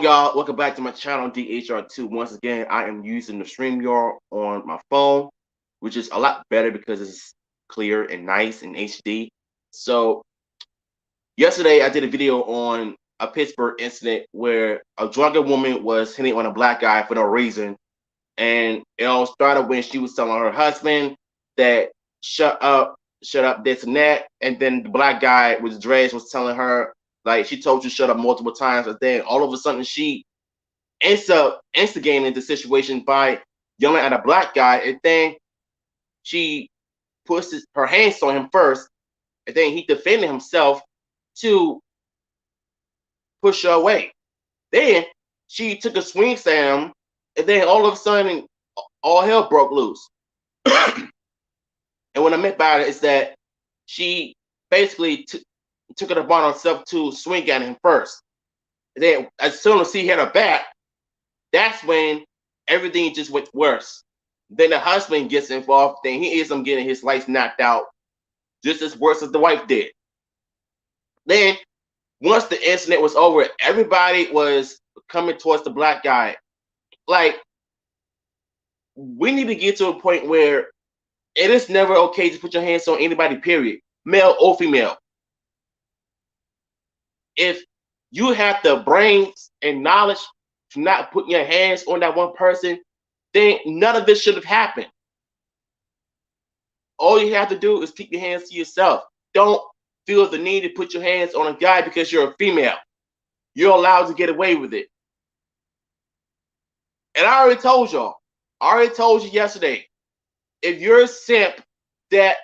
Y'all, welcome back to my channel DHR2. Once again, I am using the StreamYard on my phone, which is a lot better because it's clear and nice and HD. So yesterday I did a video on a Pittsburgh incident where a drunken woman was hitting on a black guy for no reason. And it all started when she was telling her husband that shut up, this and that. And then the black guy with dreads was telling her, like, she told you shut up multiple times. And then all of a sudden she ends up instigating the situation by yelling at a black guy. And then she puts her hands on him first. And then he defended himself to push her away. Then she took a swing at him. And then all of a sudden, all hell broke loose. And what I meant by it is that she basically took it upon herself to swing at him first. And then as soon as he hit her back, that's when everything just went worse. Then the husband gets involved. Then he ends up getting his lights knocked out just as worse as the wife did. Then once the incident was over, everybody was coming towards the black guy. Like, we need to get to a point where it is never okay to put your hands on anybody, period, male or female. If you have the brains and knowledge to not put your hands on that one person, then none of this should have happened. All you have to do is keep your hands to yourself. Don't feel the need to put your hands on a guy because you're a female. You're allowed to get away with it. And I already told y'all. I already told you yesterday. If you're a simp that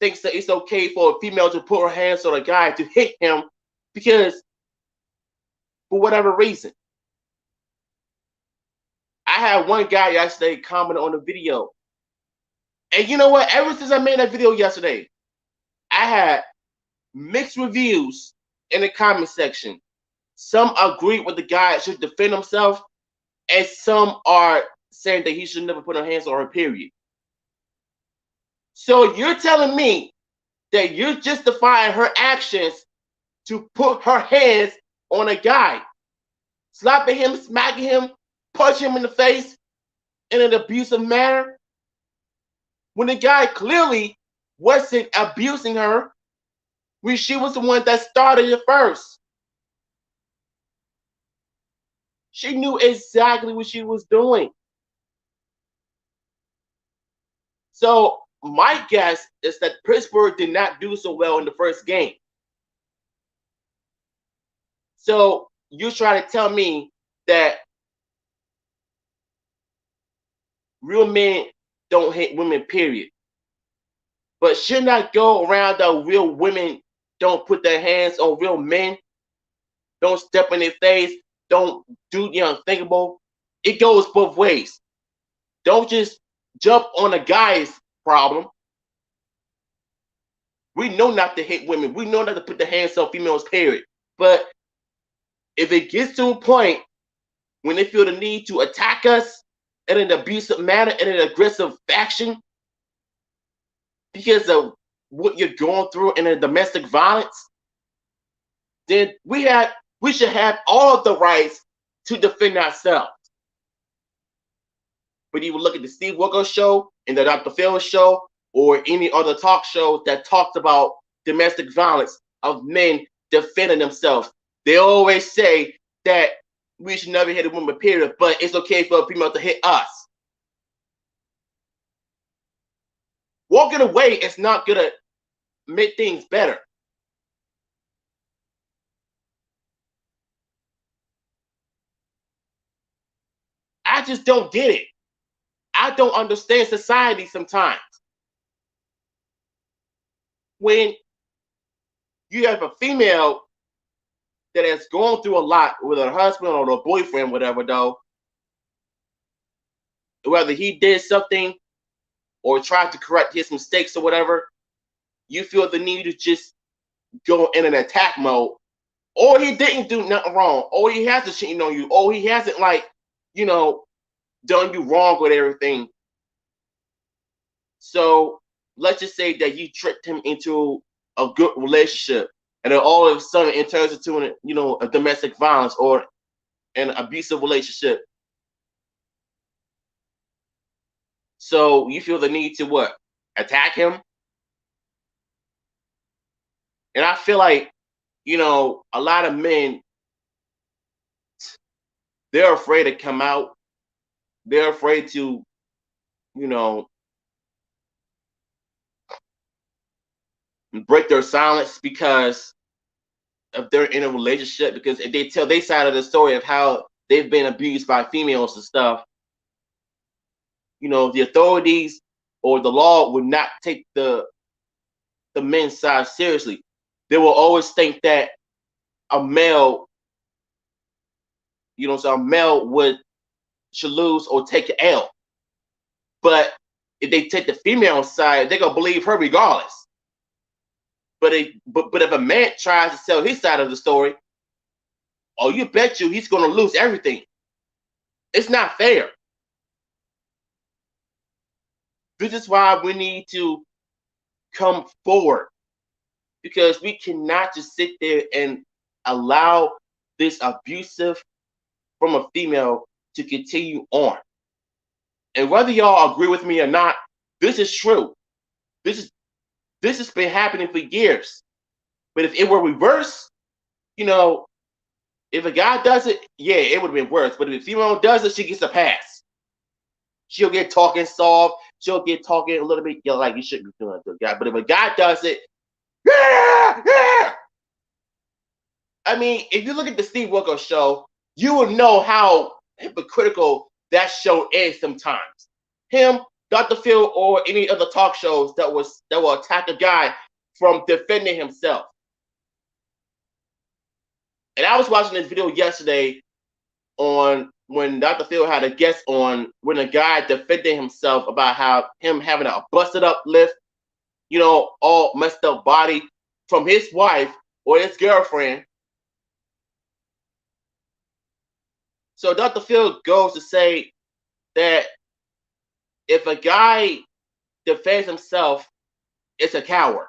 thinks that it's okay for a female to put her hands on a guy to hit him because for whatever reason. I had one guy yesterday comment on the video. And you know what? Ever since I made that video yesterday, I had mixed reviews in the comment section. Some agree with the guy should defend himself, and some are saying that he should never put her hands on her, period. So you're telling me that you're justifying her actions to put her hands on a guy, slapping him, smacking him, punching him in the face in an abusive manner, when the guy clearly wasn't abusing her, when she was the one that started it first. She knew exactly what she was doing. So my guess is that Pittsburgh did not do so well in the first game. So you try to tell me that real men don't hate women, period. But should not go around that real women don't put their hands on real men, don't step in their face, don't do the unthinkable. It goes both ways. Don't just jump on a guy's problem. We know not to hit women. We know not to put the hands on females, period. But if it gets to a point when they feel the need to attack us in an abusive manner, in an aggressive fashion, because of what you're going through in a domestic violence, then we should have all of the rights to defend ourselves. But you would look at the Steve Wilkos show and the Dr. Phil show or any other talk show that talks about domestic violence of men defending themselves. They always say that we should never hit a woman, period, but it's okay for a female to hit us. Walking away is not going to make things better. I just don't get it. I don't understand society sometimes. When you have a female that has gone through a lot with her husband or her boyfriend, whatever, though, whether he did something or tried to correct his mistakes or whatever, you feel the need to just go in an attack mode. Or he didn't do nothing wrong. Or he hasn't cheated on you. Or he hasn't, like, done you wrong with everything. So let's just say that you tricked him into a good relationship, and then all of a sudden it turns into a domestic violence, or in an abusive relationship. So you feel the need to what? Attack him? And I feel like, a lot of men, they're afraid to come out. They're afraid to, you know, break their silence because if they're in a relationship, because if they tell their side of the story of how they've been abused by females and stuff, the authorities or the law would not take the men's side seriously. They will always think that a male, so a male should lose or take an L. But if they take the female side, they're gonna believe her regardless. But if a man tries to sell his side of the story, oh, you bet you he's gonna lose everything. It's not fair. This is why we need to come forward, because we cannot just sit there and allow this abusive from a female to continue on. And whether y'all agree with me or not, this is true. This has been happening for years. But if it were reversed, if a guy does it, yeah, it would have been worse. But if a female does it, she gets a pass. She'll get talking soft. She'll get talking a little bit, like you shouldn't be doing it to a guy. But if a guy does it, yeah, yeah. I mean, if you look at the Steve Wilkos show, you will know how hypocritical that show is sometimes. Him, Dr. Phil, or any other talk shows that will attack a guy from defending himself. And I was watching this video yesterday on when Dr. Phil had a guest on when a guy defended himself about how him having a busted up lift, all messed up body from his wife or his girlfriend. So Dr. Phil goes to say that if a guy defends himself, it's a coward.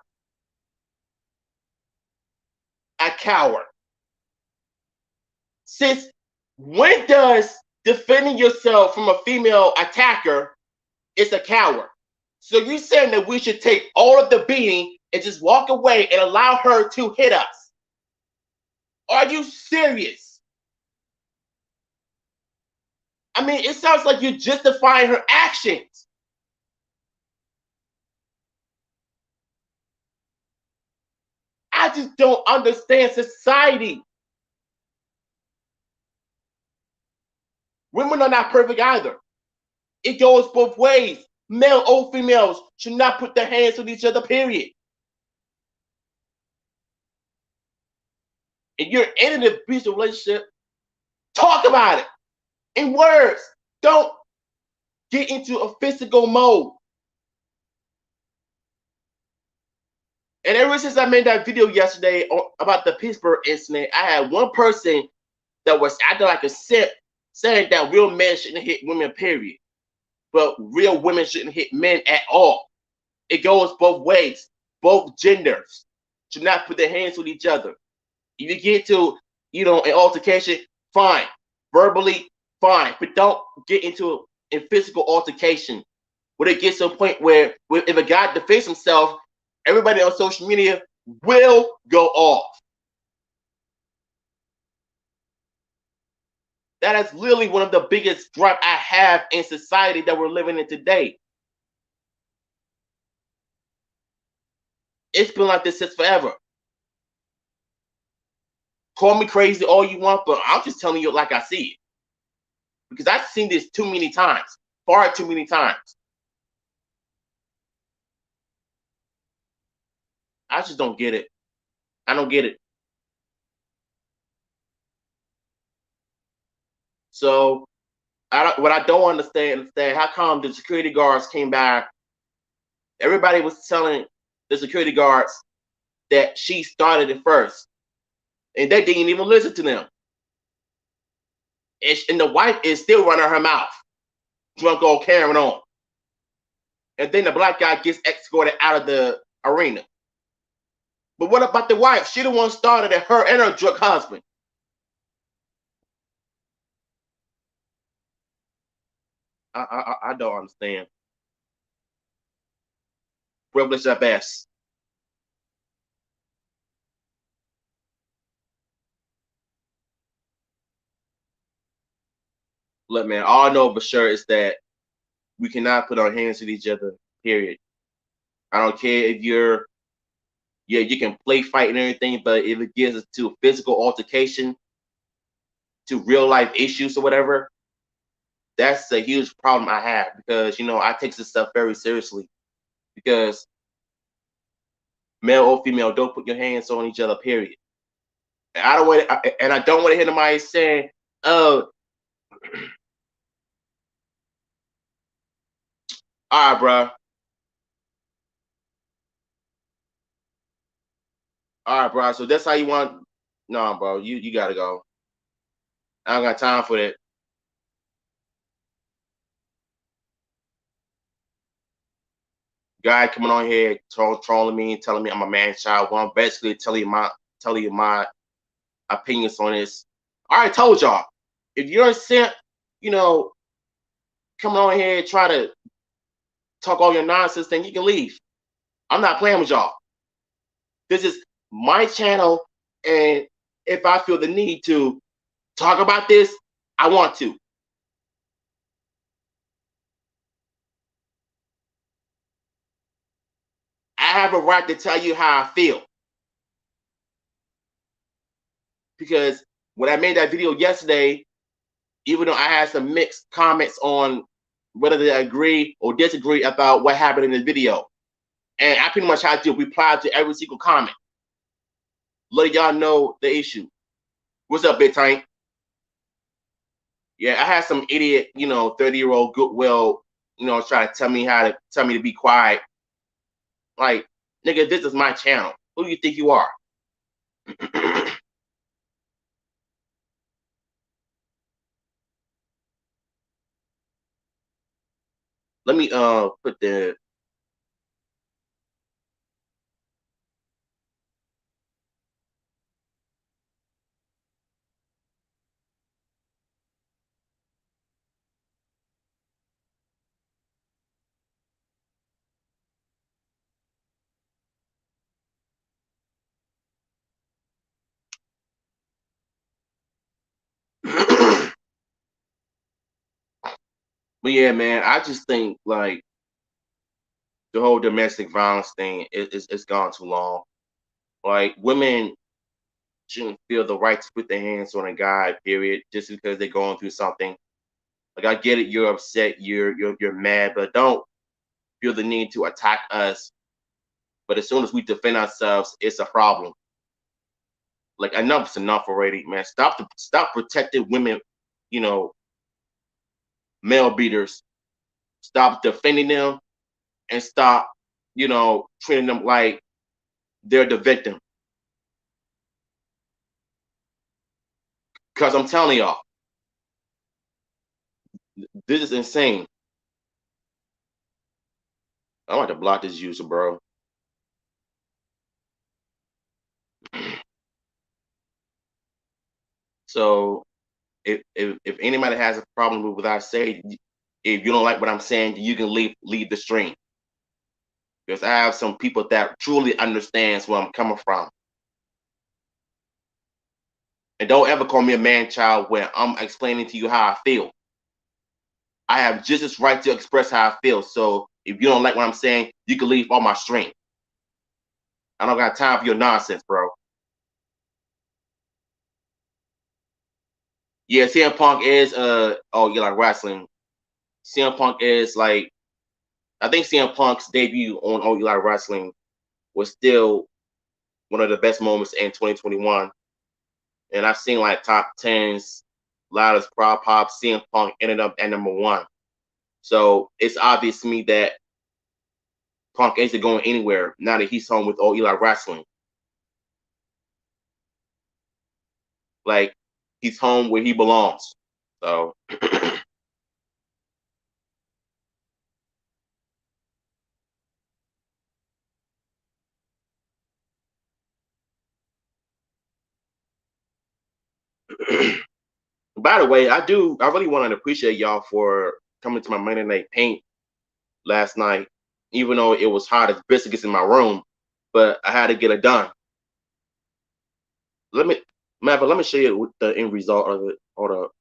A coward. Since when does defending yourself from a female attacker is a coward? So you're saying that we should take all of the beating and just walk away and allow her to hit us? Are you serious? I mean, it sounds like you're justifying her actions. I just don't understand society. Women are not perfect either. It goes both ways. Male or females should not put their hands on each other, period. If you're in an abusive relationship, talk about it in words. Don't get into a physical mode. And ever since I made that video yesterday about the Pittsburgh incident, I had one person that was acting like a simp saying that real men shouldn't hit women, period. But real women shouldn't hit men at all. It goes both ways. Both genders should not put their hands on each other. If you get to, an altercation, fine. Verbally, fine. But don't get into a physical altercation where it gets to a point where if a guy defends himself, everybody on social media will go off. That is literally one of the biggest gripe I have in society that we're living in today. It's been like this since forever. Call me crazy all you want, but I'm just telling you like I see it. Because I've seen this too many times. Far too many times. I just don't get it. I don't get it. So what I don't understand is that how come the security guards came by? Everybody was telling the security guards that she started it first, and they didn't even listen to them. And the wife is still running her mouth, drunk old carrying on. And then the black guy gets escorted out of the arena. But what about the wife? She the one started it, her and her drunk husband. I don't understand. Privilege at best. Look, man, all I know for sure is that we cannot put our hands with each other. Period. I don't care if you're, yeah, you can play fight and everything, but if it gets to physical altercation, to real life issues or whatever, that's a huge problem I have because I take this stuff very seriously because male or female, don't put your hands on each other. Period. And I don't want to hear somebody saying, "Oh, all right, bro, all right, bro. So that's how you want." No, bro, you gotta go. I don't got time for that. Guy coming on here trolling me, telling me I'm a man child. Well, I'm basically telling you my opinions on this. I already told y'all. If you're a simp, you know, coming on here and try to talk all your nonsense, then you can leave. I'm not playing with y'all. This is my channel, and if I feel the need to talk about this, I want to. I have a right to tell you how I feel because when I made that video yesterday, even though I had some mixed comments on whether they agree or disagree about what happened in the video, and I pretty much had to reply to every single comment, letting y'all know the issue. What's up, Big Tank? Yeah, I had some idiot, 30-year-old goodwill, try to tell me to be quiet. Like, nigga, this is my channel. Who do you think you are? Let me put the but yeah, man, I just think like the whole domestic violence thing it's gone too long. Like women shouldn't feel the right to put their hands on a guy, period, just because they're going through something. Like I get it, you're upset, you're mad, but don't feel the need to attack us. But as soon as we defend ourselves, it's a problem. Like enough's enough already, man. Stop protecting women, you know, male beaters. Stop defending them and stop, treating them like they're the victim. Cause I'm telling y'all, this is insane. I want to block this user, bro. So if anybody has a problem with what I say, if you don't like what I'm saying, you can leave the stream because I have some people that truly understands where I'm coming from. And don't ever call me a man child when I'm explaining to you how I feel. I have just as right to express how I feel. So if you don't like what I'm saying, you can leave on my stream. I don't got time for your nonsense, bro. Yeah, CM Punk is oh you like wrestling. CM Punk is like I think CM Punk's debut on Oh You Like Wrestling was still one of the best moments in 2021. And I've seen like top tens, loudest crowd pop. CM Punk ended up at number one. So it's obvious to me that Punk isn't going anywhere now that he's home with All Eli Wrestling. Like he's home where he belongs. So by the way, I really want to appreciate y'all for coming to my Monday night paint last night, even though it was hot as biscuits in my room, but I had to get it done. Let me, let me show you what the end result of it. Hold up.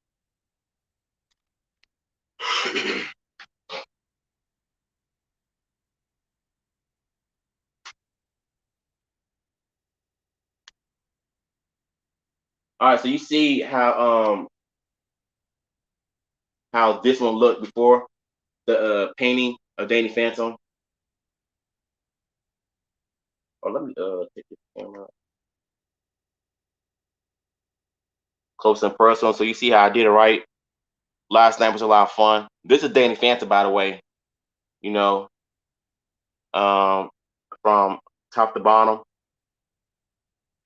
All right, so you see how this one looked before the painting of Danny Phantom. Oh, let me take this camera close and personal, so you see how I did it right. Last night was a lot of fun. This is Danny Phantom, by the way. You know, um, from top to bottom.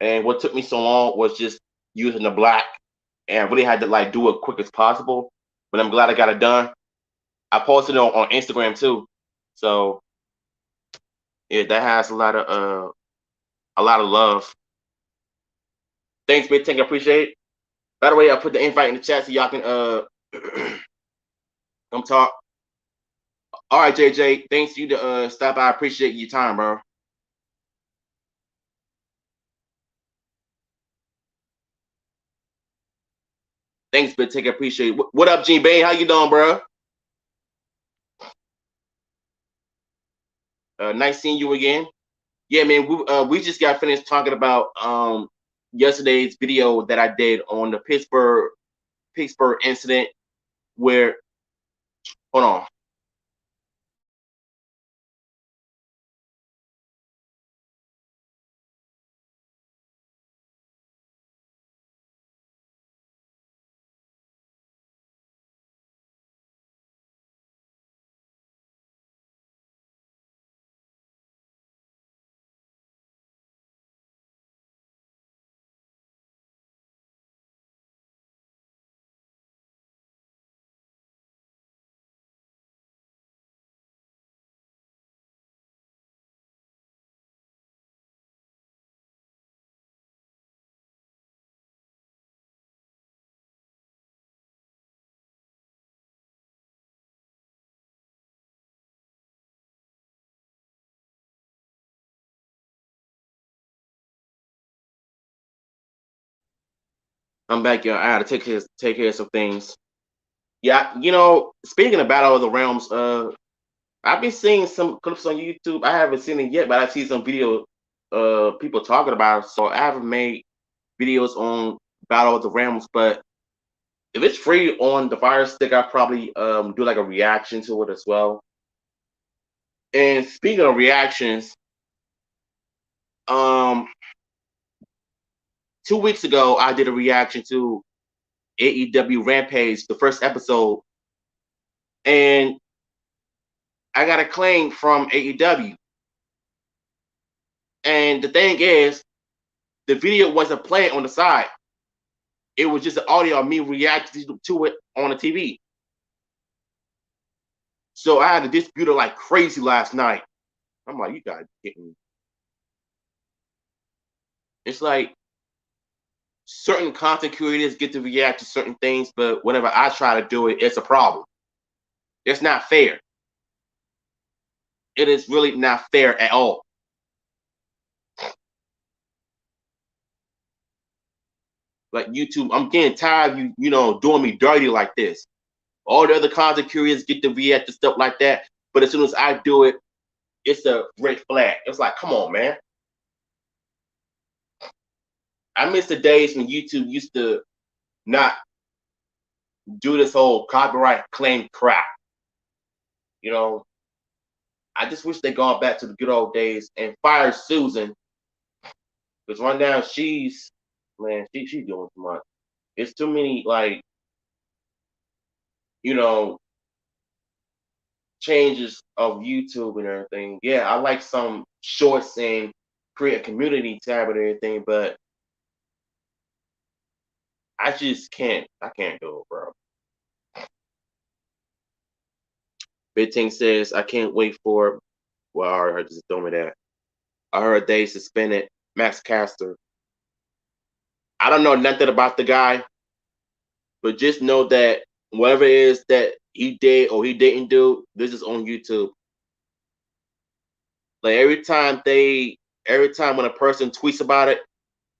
And what took me so long was just using the black, and I really had to like do it quick as possible. But I'm glad I got it done. I posted it on Instagram too. So yeah, that has a lot of love. Thanks, Big Tank. I appreciate it. By the way, I put the invite in the chat so y'all can come talk. All right, JJ. Thanks you to stop by. I appreciate your time, bro. Thanks, Big Tank. I appreciate it. What up, Gene Bay? How you doing, bro? Nice seeing you again. Yeah, man. We just got finished talking about yesterday's video that I did on the Pittsburgh incident where hold on. I'm back, y'all. I had to take care of some things. Yeah, speaking of Battle of the Realms, I've been seeing some clips on YouTube. I haven't seen it yet, but I've seen some video people talking about it. So I haven't made videos on Battle of the Realms, but if it's free on the Fire Stick, I'll probably do like a reaction to it as well. And speaking of reactions, um 2 weeks ago I did a reaction to AEW Rampage, the first episode, and I got a claim from AEW. And the thing is, the video wasn't playing on the side. It was just the audio of me reacting to it on the TV. So I had to dispute it like crazy last night. I'm like, you guys kidding me. It's like certain content creators get to react to certain things, but whenever I try to do it, it's a problem. It's not fair. It is really not fair at all. Like YouTube, I'm getting tired of doing me dirty like this. All the other content creators get to react to stuff like that, but as soon as I do it, it's a red flag. It's like, come on, man. I miss the days when YouTube used to not do this whole copyright claim crap. You know, I just wish they gone back to the good old days and fired Susan. Because right now she's she's doing too much. It's too many you know, changes of YouTube and everything. Yeah, I like some shorts and create a community tab and everything, but I just can't. I can't do it, bro. Bitting says I can't wait for. Well, I heard just told me that. I heard they suspended Max Caster. I don't know nothing about the guy, but just know that whatever it is that he did or he didn't do. This is on YouTube. Like every time when a person tweets about it,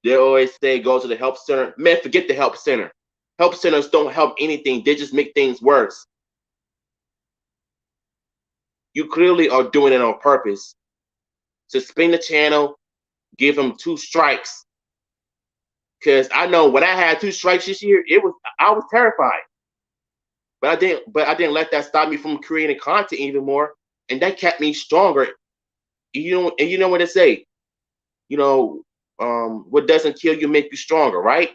they always say go to the help center. Man, forget the help center. Help centers don't help anything. They just make things worse. You clearly are doing it on purpose. Suspend the channel, give him 2 strikes. Cause I know when I had 2 strikes this year, I was terrified. But I didn't let that stop me from creating content even more. And that kept me stronger. You know what they say, you know, what doesn't kill you make you stronger, right?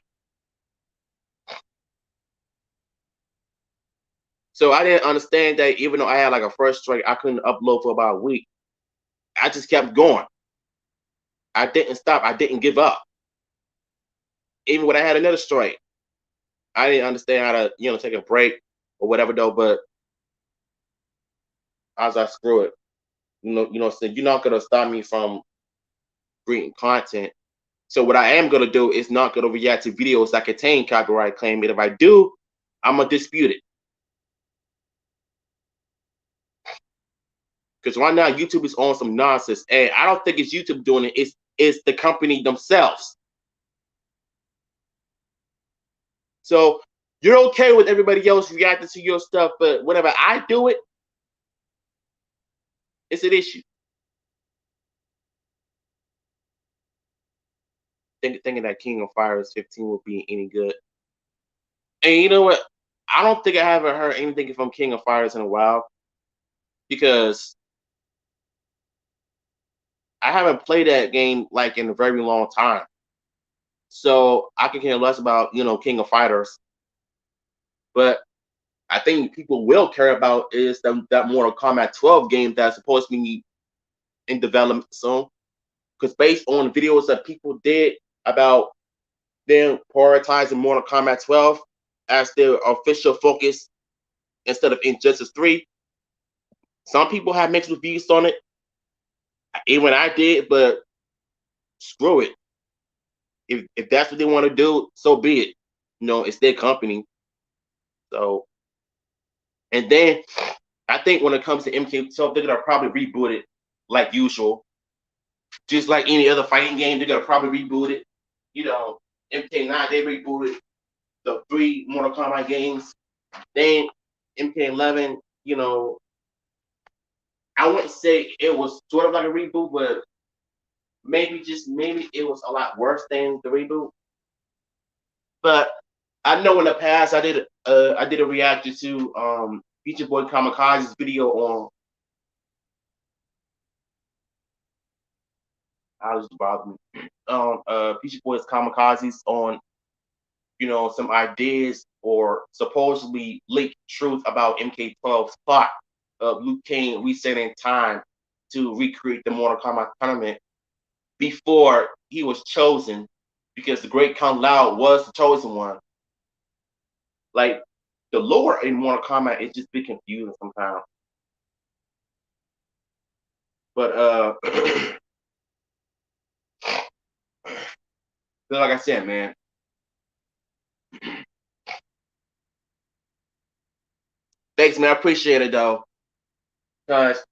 So I didn't understand that even though I had like a first strike, I couldn't upload for about a week. I just kept going. I didn't stop. I didn't give up. Even when I had another strike, I didn't understand how to, take a break or whatever though. But I was like, screw it. So you're not gonna stop me from creating content. So what I am gonna do is not gonna react to videos that contain copyright claim. And if I do, I'm gonna dispute it. Because right now YouTube is on some nonsense, and I don't think it's YouTube doing it. It's the company themselves. So you're okay with everybody else reacting to your stuff, but whenever I do it, it's an issue. Thinking that King of Fighters 15 will be any good. And you know what? I don't think I haven't heard anything from King of Fighters in a while because I haven't played that game like in a very long time. So I can care less about, King of Fighters. But I think people will care about is that Mortal Kombat 12 game that's supposed to be in development soon. Because based on videos that people did about them prioritizing Mortal Kombat 12 as their official focus instead of Injustice 3, some people have mixed reviews on it. Even I did, but screw it. If that's what they want to do, so be it. It's their company. So, and then I think when it comes to MK12, they're gonna probably reboot it like usual. Just like any other fighting game, they're gonna probably reboot it. MK9 they rebooted the 3 Mortal Kombat games. Then MK11, I wouldn't say it was sort of like a reboot, but maybe it was a lot worse than the reboot. But I know in the past I did a reaction to Beach Boy Kamikaze's video on how does it bother me Beach Boy's Kamikazes on some ideas or supposedly leaked truth about MK12's plot of Liu Kang resetting time to recreate the Mortal Kombat tournament before he was chosen, because the Great Kung Lao was the chosen one. Like the lore in Mortal Kombat is just a bit confusing sometimes. But like I said, man, thanks, man. I appreciate it though, because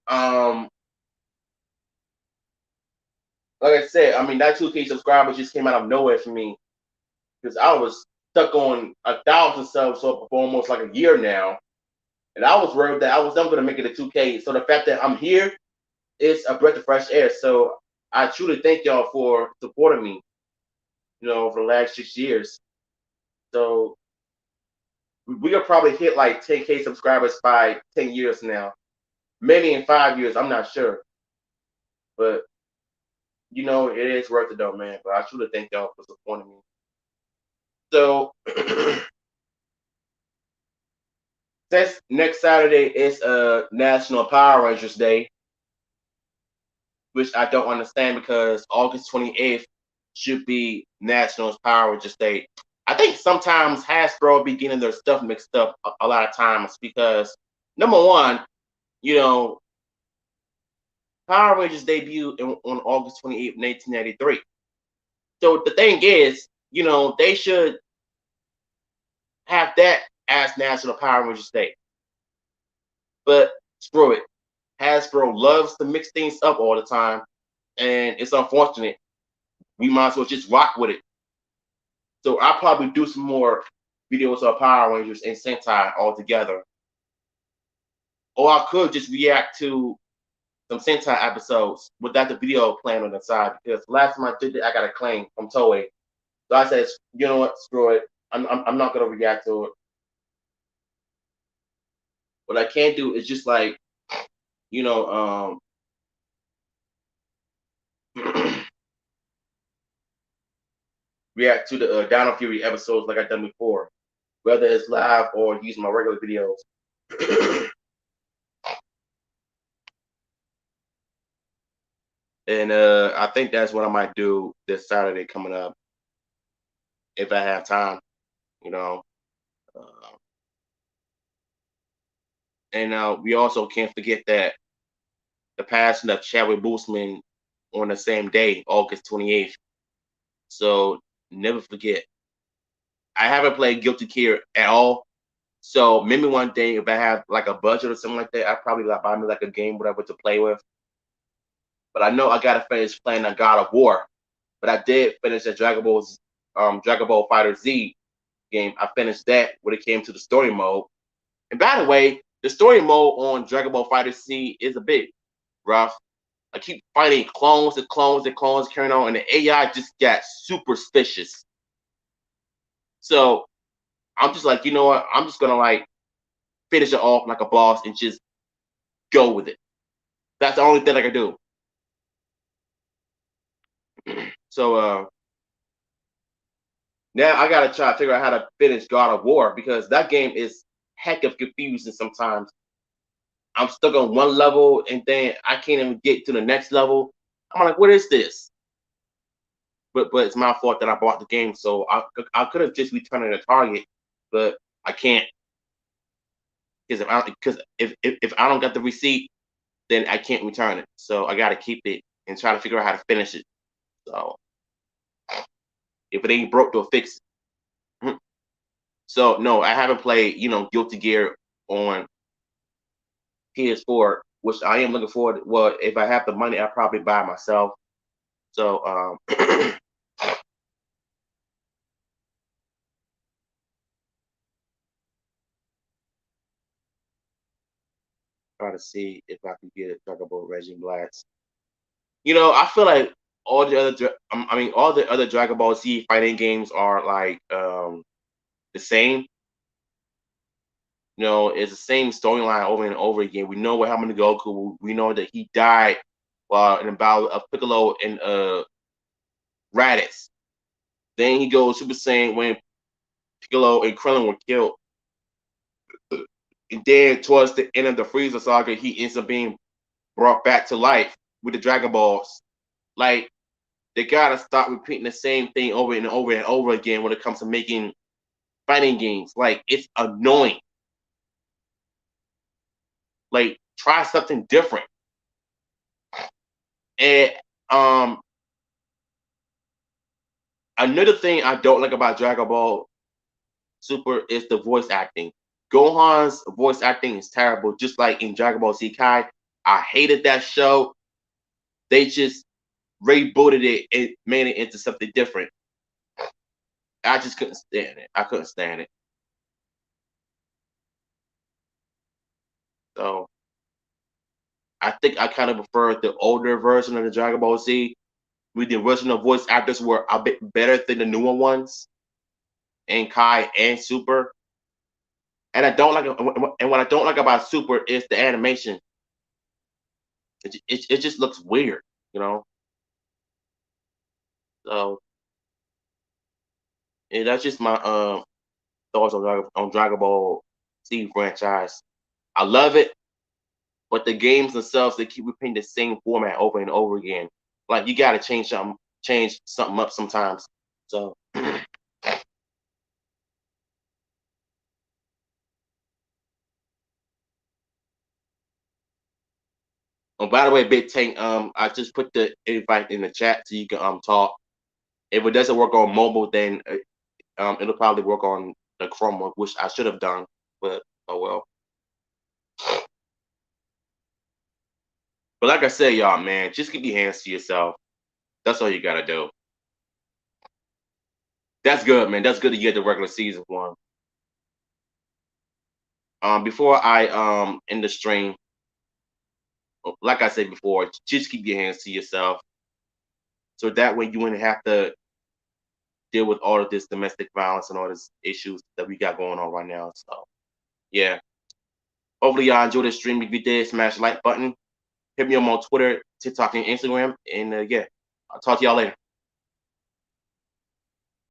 like I said, I mean that 2K subscribers just came out of nowhere for me because I was stuck on 1,000 subs for almost like a year now, and I was worried that I was never going to make it to 2K. So the fact that I'm here is a breath of fresh air. So I truly thank y'all for supporting me, for the last 6 years. So we will probably hit like 10K subscribers by 10 years now. Maybe in 5 years, I'm not sure. But it is worth it though, man. But I truly thank y'all for supporting me. So since next Saturday is National Power Rangers Day, which I don't understand because August 28th should be National Power Rangers Day. I think sometimes Hasbro be getting their stuff mixed up a lot of times because number one, Power Rangers debuted on August 28th, 1993. So the thing is, they should have that as National Power Rangers Day. But screw it. Hasbro loves to mix things up all the time, and it's unfortunate. We might as well just rock with it. So I'll probably do some more videos of Power Rangers and Sentai all together. Or I could just react to some Sentai episodes without the video playing on the side, because last time I did it, I got a claim from Toei. So I said, you know what, screw it. I'm not gonna react to it. What I can do is just like, you know, react to the Dino Fury episodes like I've done before, whether it's live or using my regular videos. And I think that's what I might do this Saturday coming up if I have time, you know. Uh, and we also can't forget that the passing of Chadwick Boseman on the same day, August 28th. So never forget. I haven't played Guilty Gear at all. So maybe one day if I have like a budget or something like that, I probably like buy me like a game, whatever to play with. But I know I gotta finish playing a God of War. But I did finish the Dragon Ball Fighter Z game. I finished that when it came to the story mode. And by the way, the story mode on Dragon Ball Fighter Z is a bit rough. I keep fighting clones and clones and clones carrying on, and the AI just got super suspicious. So I'm just like, you know what? I'm just gonna like finish it off like a boss and just go with it. That's the only thing I can do. So now I gotta try to figure out how to finish God of War because that game is heck of confusing sometimes. I'm stuck on one level and then I can't even get to the next level. I'm like, what is this? But it's my fault that I bought the game, so I could have just returned it to Target, but I can't because if I don't get the receipt, then I can't return it. So I gotta keep it and try to figure out how to finish it. So if it ain't broke, they'll fix it. So no, I haven't played, Guilty Gear on PS4, which I am looking forward to. Well, if I have the money, I'll probably buy it myself. So try to see if I can get it. Talk about Reggie Blacks. I feel like all the other Dragon Ball Z fighting games are like the same. It's the same storyline over and over again. We know what happened to Goku. We know that he died while in a battle of Piccolo and Raditz. Then he goes Super Saiyan when Piccolo and Krillin were killed. And then towards the end of the Frieza saga, he ends up being brought back to life with the Dragon Balls. Like they gotta stop repeating the same thing over and over and over again when it comes to making fighting games. Like it's annoying. Like try something different. And another thing I don't like about Dragon Ball Super is the voice acting. Gohan's voice acting is terrible, just like in Dragon Ball Z Kai. I hated that show. They just rebooted it and made it into something different. I just couldn't stand it. I couldn't stand it. So I think I kind of prefer the older version of the Dragon Ball Z, with the original voice actors were a bit better than the newer ones in Kai and Super. And I don't like, and what I don't like about Super is the animation. It just looks weird, you know. So yeah, that's just my thoughts on Dragon Ball Z franchise. I love it, but the games themselves they keep repeating the same format over and over again. Like you got to change something up sometimes. So. Oh, by the way, Big Tank, I just put the invite in the chat so you can talk. If it doesn't work on mobile, then it'll probably work on the Chromebook, which I should have done, but oh well. But like I said, y'all, man, just keep your hands to yourself. That's all you gotta do. That's good, man. That's good to get the regular season one. Before I end the stream, like I said before, just keep your hands to yourself. So that way you wouldn't have to deal with all of this domestic violence and all these issues that we got going on right now. So yeah. Hopefully y'all enjoyed this stream. If you did, smash the like button. Hit me up on Twitter, TikTok, and Instagram. And yeah, I'll talk to y'all later.